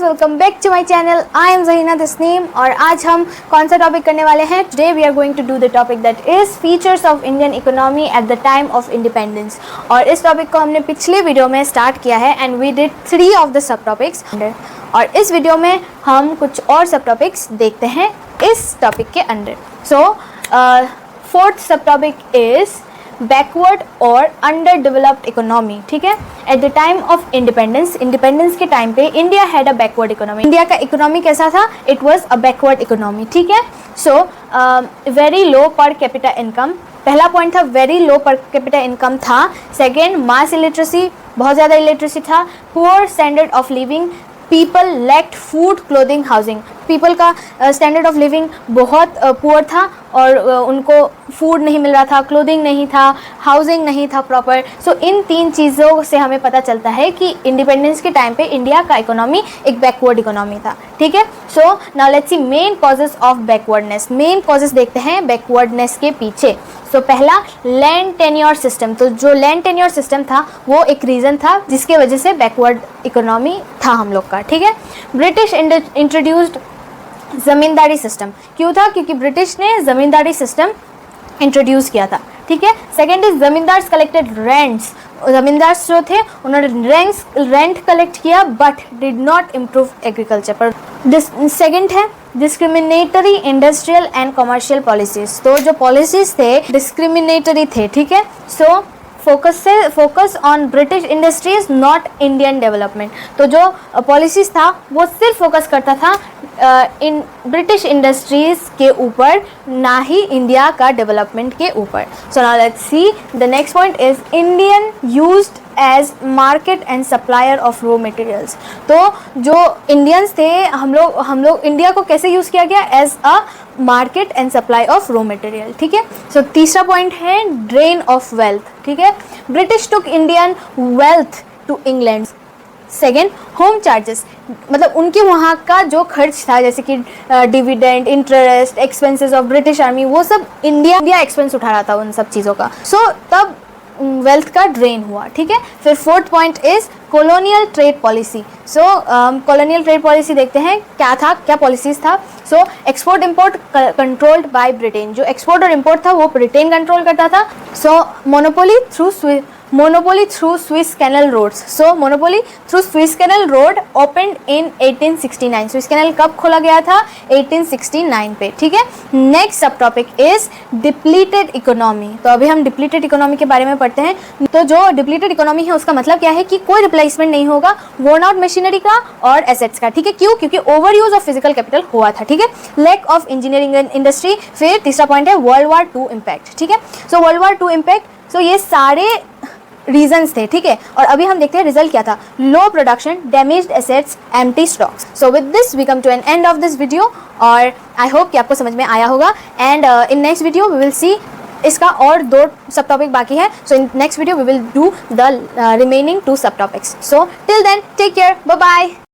Welcome back to my channel. I am Zaheena Tasneem और आज हम कौन सा टॉपिक करने वाले हैं? Today we are going to do the topic that is features of Indian economy at the time of independence. और इस टॉपिक को हमने पिछले वीडियो में स्टार्ट किया है and we did 3 of the sub topics. और इस वीडियो में हम कुछ और सब टॉपिक्स देखते हैं इस टॉपिक के अंदर। सो फोर्थ सब टॉपिक इज़ बैकवर्ड और अंडर डेवलप्ड इकोनॉमी। ठीक है, eight the time of independence के टाइम पे India had a backward economy. India का इकोनॉमी कैसा था? It was a backward economy. ठीक है, so very low per capita income, पहला पॉइंट था very low per capita income था। सेकेंड, मास इलिटरेसी, बहुत ज़्यादा इलिटरेसी था। Poor standard of living, people lacked food, clothing, housing. People का स्टैंडर्ड ऑफ लिविंग बहुत पुअर था और उनको फूड नहीं मिल रहा था, क्लोथिंग नहीं था, हाउसिंग नहीं था प्रॉपर। सो इन 3 चीज़ों से हमें पता चलता है कि इंडिपेंडेंस के टाइम पे इंडिया का इकोनॉमी एक बैकवर्ड इकोनॉमी था। ठीक है, सो now let's C main causes of backwardness. Main causes देखते हैं बैकवर्डनेस के पीछे। सो पहला, लैंड टेन्योर सिस्टम। तो जो लैंड टेन्योर सिस्टम था वो एक रीज़न था जिसके वजह से बैकवर्ड इकोनॉमी था हम लोग का। ठीक है, ब्रिटिश इंट्रोड्यूस्ड ज़मींदारी सिस्टम। क्यों था? क्योंकि ब्रिटिश ने ज़मींदारी सिस्टम इंट्रोड्यूस किया था। ठीक है, second is zamindars collected rents. Zamindars जो थे उन्होंने रेंट कलेक्ट किया but did not improve agriculture पर। सेकेंड है discriminatory industrial and commercial policies. तो जो पॉलिसीज़ थे डिस्क्रिमिनेटरी थे। ठीक है, so focus on British industries not Indian development. तो जो पॉलिसीज़ था वो सिर्फ फोकस करता था इन ब्रिटिश इंडस्ट्रीज़ के ऊपर, ना ही इंडिया का डेवलपमेंट के ऊपर। So now let's see the next point is Indian used as market and supplier of raw materials. तो जो इंडियंस थे हम लोग इंडिया को कैसे यूज़ किया गया? As a market and supply of raw material. ठीक है, सो तीसरा पॉइंट है ड्रेन ऑफ वेल्थ। ठीक है, British took Indian wealth to England. Second, home charges, मतलब उनके वहाँ का जो खर्च था जैसे कि dividend, interest, expenses of British army, वो सब इंडिया एक्सपेंस उठा रहा था उन सब चीज़ों का। सो तब वेल्थ का ड्रेन हुआ। ठीक है, फिर fourth point is colonial trade policy. So colonial trade policy देखते हैं क्या था, क्या पॉलिसीज था। So export import controlled by Britain. जो एक्सपोर्ट और इम्पोर्ट था वो ब्रिटेन कंट्रोल करता था। So monopoly through Suez canal routes. So monopoly through Suez canal route opened in 1869। Suez canal कब खोला गया था? 1869 पे। ठीक है, नेक्स्ट सब टॉपिक इज डिप्लीटेड इकोनॉमी। तो अभी हम डिप्लीटेड इकोनॉमी के बारे में पढ़ते हैं। तो जो डिप्लीटेड इकोनॉमी है उसका मतलब क्या है कि कोई रिप्लेसमेंट नहीं होगा वर्न आउट मशीनरी का और एसेट्स का। ठीक है, क्यों? क्योंकि over use of physical capital हुआ था। ठीक है, लैक ऑफ इंजीनियरिंग इंडस्ट्री। फिर तीसरा पॉइंट है वर्ल्ड वॉर 2 इम्पैक्ट। ठीक है, सो वर्ल्ड वॉर 2 इम्पैक्ट। सो ये सारे रीजंस थे। ठीक है, और अभी हम देखते हैं रिजल्ट क्या था। Low production, damaged assets, empty stocks. So with this we come to an end of this video और आई होप कि आपको समझ में आया होगा। And in next video we will see इसका और 2 सब टॉपिक बाकी है। So in next video we will do the remaining 2 sub topics. So till then take care, bye bye.